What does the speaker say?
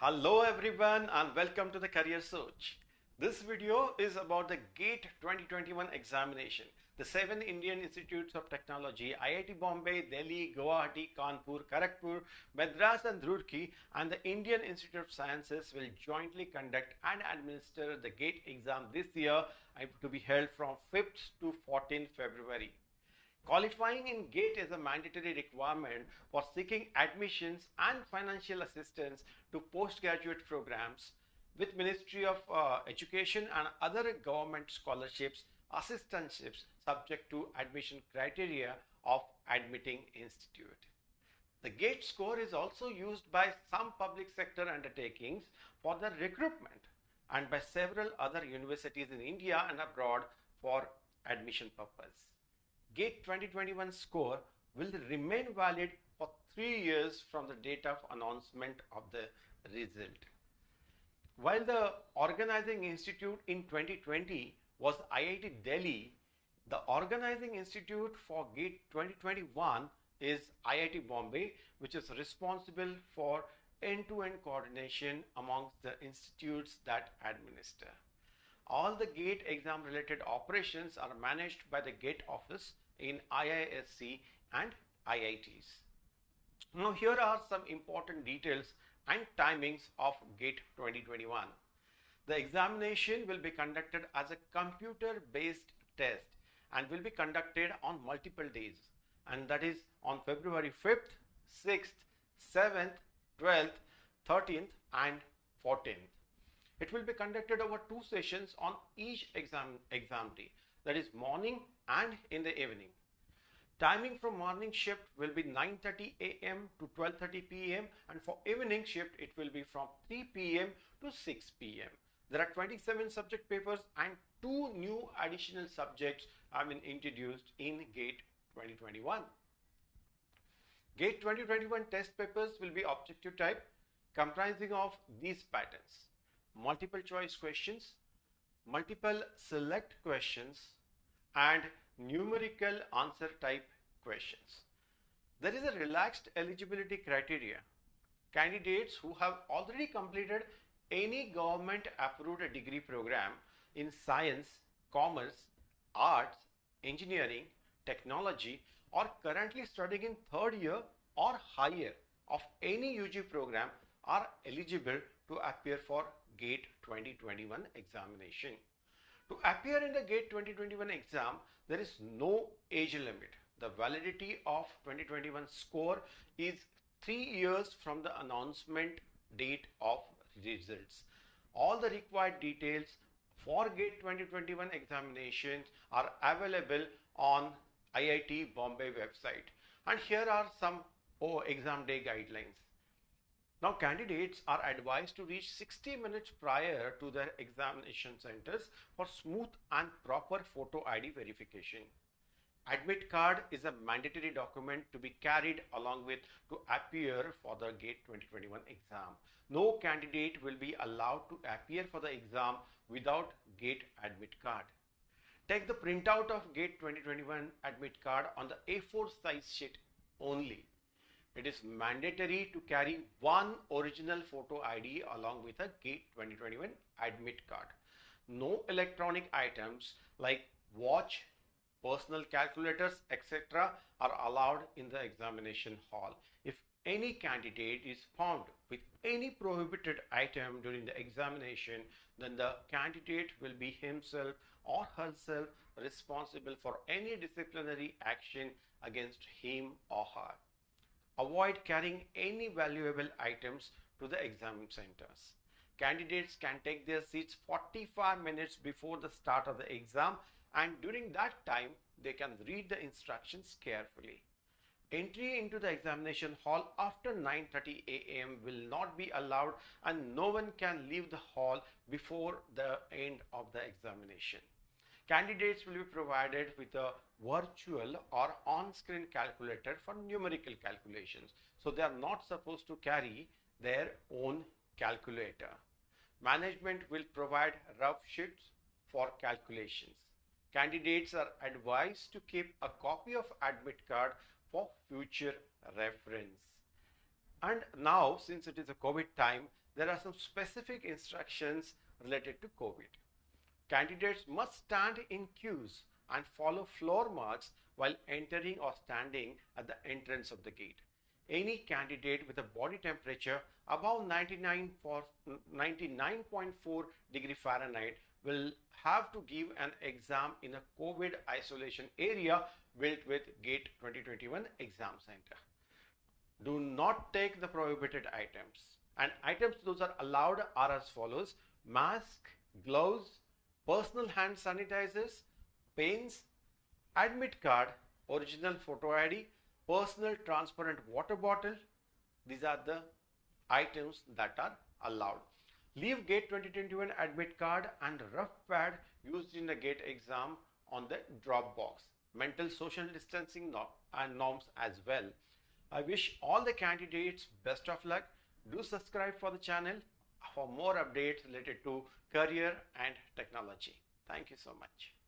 Hello everyone and welcome to the Career Search. This video is about the GATE 2021 examination. The 7 Indian Institutes of Technology, IIT Bombay, Delhi, Guwahati, Kanpur, Kharagpur, Madras and Roorkee and the Indian Institute of Sciences will jointly conduct and administer the GATE exam this year to be held from 5th to 14th February. Qualifying in GATE is a mandatory requirement for seeking admissions and financial assistance to postgraduate programs with Ministry of Education and other government scholarships, assistantships subject to admission criteria of admitting institute. The GATE score is also used by some public sector undertakings for the recruitment and by several other universities in India and abroad for admission purpose. GATE 2021 score will remain valid for 3 years from the date of announcement of the result. While the organizing institute in 2020 was IIT Delhi, the organizing institute for GATE 2021 is IIT Bombay, which is responsible for end-to-end coordination amongst the institutes that administer. All the GATE exam related operations are managed by the GATE office in IISc and IITs. Now here are some important details and timings of GATE 2021. The examination will be conducted as a computer based test and will be conducted on multiple days, and that is on February 5th, 6th, 7th, 12th, 13th and 14th. It will be conducted over 2 sessions on each exam day, that is morning and in the evening. Timing for morning shift will be 9:30 a.m. to 12:30 p.m. and for evening shift it will be from 3 p.m. to 6 p.m. There are 27 subject papers and 2 new additional subjects have been introduced in GATE 2021. GATE 2021 test papers will be objective type comprising of these patterns: multiple choice questions, multiple select questions, and numerical answer type questions. There is a relaxed eligibility criteria. Candidates who have already completed any government approved degree program in science, commerce, arts, engineering, technology, or currently studying in 3rd year or higher of any UG program are eligible to appear for GATE 2021 examination. To appear in the GATE 2021 exam, there is no age limit. The validity of 2021 score is 3 years from the announcement date of results. All the required details for GATE 2021 examinations are available on IIT Bombay website. And here are some exam day guidelines. Now, candidates are advised to reach 60 minutes prior to their examination centers for smooth and proper photo ID verification. Admit card is a mandatory document to be carried along with to appear for the GATE 2021 exam. No candidate will be allowed to appear for the exam without GATE admit card. Take the printout of GATE 2021 admit card on the A4 size sheet only. It is mandatory to carry one original photo ID along with a GATE 2021 admit card. No electronic items like watch, personal calculators, etc. are allowed in the examination hall. If any candidate is found with any prohibited item during the examination, then the candidate will be himself or herself responsible for any disciplinary action against him or her. Avoid carrying any valuable items to the exam centers. Candidates can take their seats 45 minutes before the start of the exam, and during that time they can read the instructions carefully. Entry into the examination hall after 9:30 a.m. will not be allowed and no one can leave the hall before the end of the examination. Candidates will be provided with a virtual or on-screen calculator for numerical calculations. So they are not supposed to carry their own calculator. Management will provide rough sheets for calculations. Candidates are advised to keep a copy of admit card for future reference. And now, since it is a COVID time, there are some specific instructions related to COVID. Candidates must stand in queues and follow floor marks while entering or standing at the entrance of the gate. Any candidate with a body temperature above 99.4 degree Fahrenheit will have to give an exam in a COVID isolation area built with GATE 2021 exam center. Do not take the prohibited items. And items those are allowed are as follows: mask, gloves, personal hand sanitizers, pens, admit card, original photo ID, personal transparent water bottle. These are the items that are allowed. Leave GATE 2021 admit card and rough pad used in the GATE exam on the drop box. Mental social distancing and norms as well. I wish all the candidates best of luck. Do subscribe for the channel for more updates related to career and technology. Thank you so much.